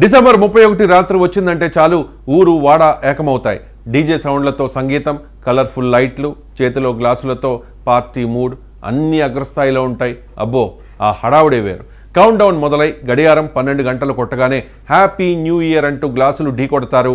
December 31 రాత్రి వచ్చిందంటే చాలు ఊరు వాడ ఏకమవుతాయి. డీజే సౌండ్లతో సంగీతం, కలర్ఫుల్ లైట్లు, చేతిలో గ్లాసులతో పార్టీ మూడ్ అన్నీ అగ్రస్థాయిలో ఉంటాయి. అబ్బో, ఆ హడావుడే వేరు. కౌంట్ డౌన్ మొదలై గడియారం 12 గంటలు కొట్టగానే హ్యాపీ న్యూ ఇయర్ అంటూ గ్లాసులు ఢీకొడతారు.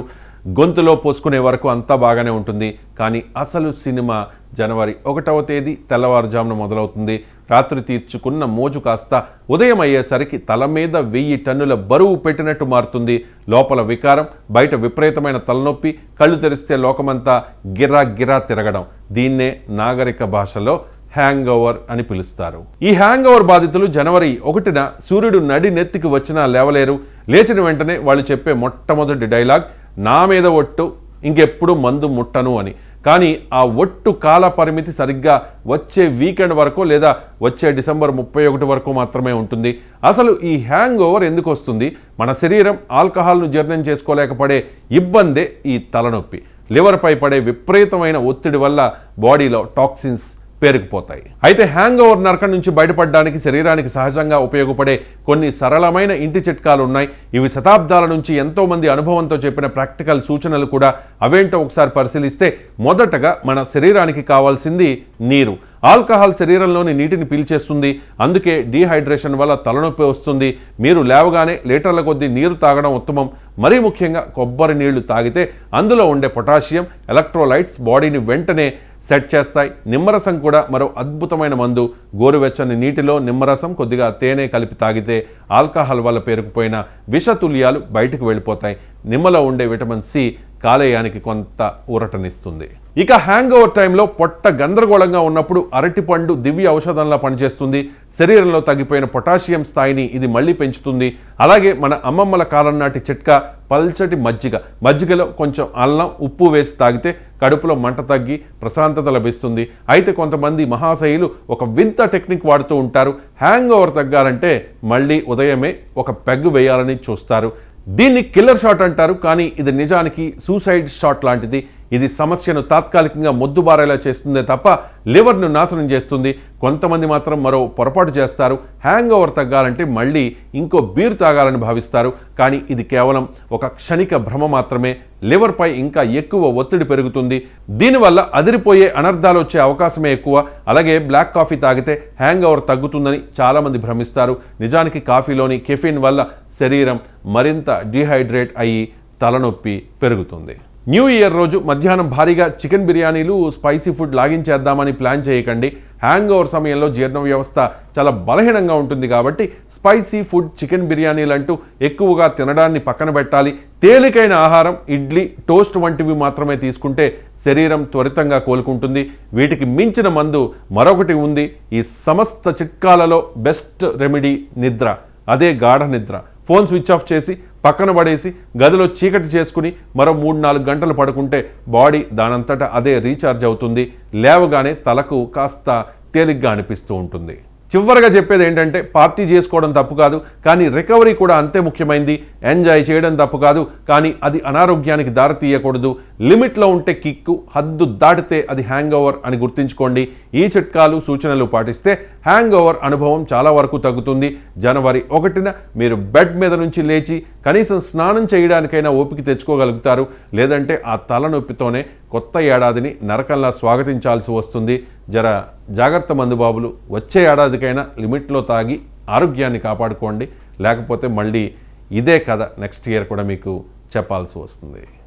గొంతులో పోసుకునే వరకు అంతా బాగానే ఉంటుంది. కానీ అసలు సినిమా జనవరి 1వ తేదీ తెల్లవారుజామున మొదలవుతుంది. రాత్రి తీర్చుకున్న మోజు కాస్త ఉదయం అయ్యేసరికి తల మీద 1000 టన్నుల బరువు పెట్టినట్టు మారుతుంది. లోపల వికారం, బయట విపరీతమైన తలనొప్పి, కళ్ళు తెరిస్తే లోకమంతా గిరా గిరా తిరగడం. దీన్నే నాగరిక భాషలో హ్యాంగ్ ఓవర్ అని పిలుస్తారు. ఈ హ్యాంగ్ ఓవర్ బాధితులు జనవరి 1న సూర్యుడు నడి నెత్తికి వచ్చినా లేవలేరు. లేచిన వెంటనే వాళ్ళు చెప్పే మొట్టమొదటి డైలాగ్, నా మీద ఒట్టు, ఇంకెప్పుడు మందు ముట్టను అని. కానీ ఆ ఒట్టు కాల పరిమితి సరిగ్గా వచ్చే వీకెండ్ వరకు లేదా వచ్చే డిసెంబర్ 31 వరకు మాత్రమే ఉంటుంది. అసలు ఈ హ్యాంగ్ ఓవర్ ఎందుకు వస్తుంది? మన శరీరం ఆల్కహాల్ను జీర్ణం చేసుకోలేకపోయే ఇబ్బందే ఈ తలనొప్పి. లివర్పై పడే విపరీతమైన ఒత్తిడి వల్ల బాడీలో టాక్సిన్స్ పేరుకుపోతాయి. అయితే హ్యాంగ్ ఓవర్ నరకం నుంచి బయటపడడానికి శరీరానికి సహజంగా ఉపయోగపడే కొన్ని సరళమైన ఇంటి చిట్కాలు ఉన్నాయి. ఇవి శతాబ్దాల నుంచి ఎంతోమంది అనుభవంతో చెప్పిన ప్రాక్టికల్ సూచనలు కూడా. అవేంటో ఒకసారి పరిశీలిస్తే, మొదటగా మన శరీరానికి కావాల్సింది నీరు. ఆల్కహాల్ శరీరంలోని నీటిని పీల్చేస్తుంది. అందుకే డీహైడ్రేషన్ వల్ల తలనొప్పి వస్తుంది. మీరు లేవగానే లీటర్ల కొద్దీ నీరు తాగడం ఉత్తమం. మరీ ముఖ్యంగా కొబ్బరి నీళ్లు తాగితే అందులో ఉండే పొటాషియం, ఎలక్ట్రోలైట్స్ బాడీని వెంటనే సెట్ చేస్తాయి. నిమ్మరసం కూడా మరో అద్భుతమైన మందు. గోరువెచ్చని నీటిలో నిమ్మరసం, కొద్దిగా తేనె కలిపి తాగితే ఆల్కహాల్ వల్ల పేరుకుపోయిన విషతుల్యాలు బయటకు వెళ్ళిపోతాయి. నిమ్మలో ఉండే విటమిన్ సి కాలేయానికి కొంత ఊరటనిస్తుంది. ఇక హ్యాంగ్ ఓవర్ టైంలో పొట్ట గందరగోళంగా ఉన్నప్పుడు అరటిపండు దివ్య ఔషధంలా పనిచేస్తుంది. శరీరంలో తగ్గిపోయిన పొటాషియం స్థాయిని ఇది మళ్ళీ పెంచుతుంది. అలాగే మన అమ్మమ్మల కాలం నాటి చిట్కా పల్చటి మజ్జిగ. మజ్జిగలో కొంచెం అల్లం, ఉప్పు వేసి తాగితే కడుపులో మంట తగ్గి ప్రశాంతత లభిస్తుంది. అయితే కొంతమంది మహాశయులు ఒక వింత టెక్నిక్ వాడుతూ ఉంటారు. హ్యాంగ్ ఓవర్ తగ్గాలంటే మళ్ళీ ఉదయమే ఒక పెగ్గు వేయాలని చూస్తారు. దీన్ని కిల్లర్ షాట్ అంటారు. కానీ ఇది నిజానికి సూసైడ్ షాట్ లాంటిది. ఇది సమస్యను తాత్కాలికంగా మొద్దుబారేలా చేస్తుందే తప్ప లివర్ను నాశనం చేస్తుంది. కొంతమంది మాత్రం మరో పొరపాటు చేస్తారు. హ్యాంగ్ ఓవర్ తగ్గాలంటే మళ్ళీ ఇంకో బీర్ తాగాలని భావిస్తారు. కానీ ఇది కేవలం ఒక క్షణిక భ్రమ మాత్రమే. లివర్పై ఇంకా ఎక్కువ ఒత్తిడి పెరుగుతుంది. దీనివల్ల అదిరిపోయే అనర్థాలు వచ్చే అవకాశమే ఎక్కువ. అలాగే బ్లాక్ కాఫీ తాగితే హ్యాంగ్ ఓవర్ తగ్గుతుందని చాలామంది భ్రమిస్తారు. నిజానికి కాఫీలోని కెఫిన్ వల్ల శరీరం మరింత డీహైడ్రేట్ అయ్యి తలనొప్పి పెరుగుతుంది. న్యూ ఇయర్ రోజు మధ్యాహ్నం భారీగా చికెన్ బిర్యానీలు, స్పైసీ ఫుడ్ లాగించేద్దామని ప్లాన్ చేయకండి. హ్యాంగ్ ఓవర్ సమయంలో జీర్ణ వ్యవస్థ చాలా బలహీనంగా ఉంటుంది కాబట్టి స్పైసీ ఫుడ్, చికెన్ బిర్యానీలు అంటూ ఎక్కువగా తినడాన్ని పక్కన పెట్టాలి. తేలికైన ఆహారం, ఇడ్లీ, టోస్ట్ వంటివి మాత్రమే తీసుకుంటే శరీరం త్వరితంగా కోలుకుంటుంది. వీటికి మించిన మందు మరొకటి ఉంది. ఈ సమస్త చిట్కాలలో బెస్ట్ రెమెడీ నిద్ర. అదే గాఢ నిద్ర. ఫోన్ స్విచ్ ఆఫ్ చేసి పక్కన పడేసి గదిలో చీకటి చేసుకుని మరో 3-4 గంటలు పడుకుంటే బాడీ దానంతటా అదే రీఛార్జ్ అవుతుంది. లేవగానే తలకు కాస్త తేలిగ్గా అనిపిస్తూ ఉంటుంది. చివరిగా చెప్పేది ఏంటంటే, పార్టీ చేసుకోవడం తప్పు కాదు, కానీ రికవరీ కూడా అంతే ముఖ్యమైనది. ఎంజాయ్ చేయడం తప్పు కాదు, కానీ అది అనారోగ్యానికి దారితీయకూడదు. లిమిట్లో ఉంటే కిక్కు, హద్దు దాటితే అది హ్యాంగ్ ఓవర్ అని గుర్తుంచుకోండి. ఈ చిట్కాలు, సూచనలు పాటిస్తే హ్యాంగ్ ఓవర్ అనుభవం చాలా వరకు తగ్గుతుంది. జనవరి 1న మీరు బెడ్ మీద నుంచి లేచి కనీసం స్నానం చేయడానికైనా ఓపిక తెచ్చుకోగలుగుతారు. లేదంటే ఆ తలనొప్పితోనే కొత్త ఏడాదిని నరకంలా స్వాగతించాల్సి వస్తుంది. జర జాగ్రత్త మందుబాబులు. వచ్చే ఏడాదికైనా లిమిట్లో తాగి ఆరోగ్యాన్ని కాపాడుకోండి. లేకపోతే మళ్ళీ ఇదే కథ నెక్స్ట్ ఇయర్ కూడా మీకు చెప్పాల్సి వస్తుంది.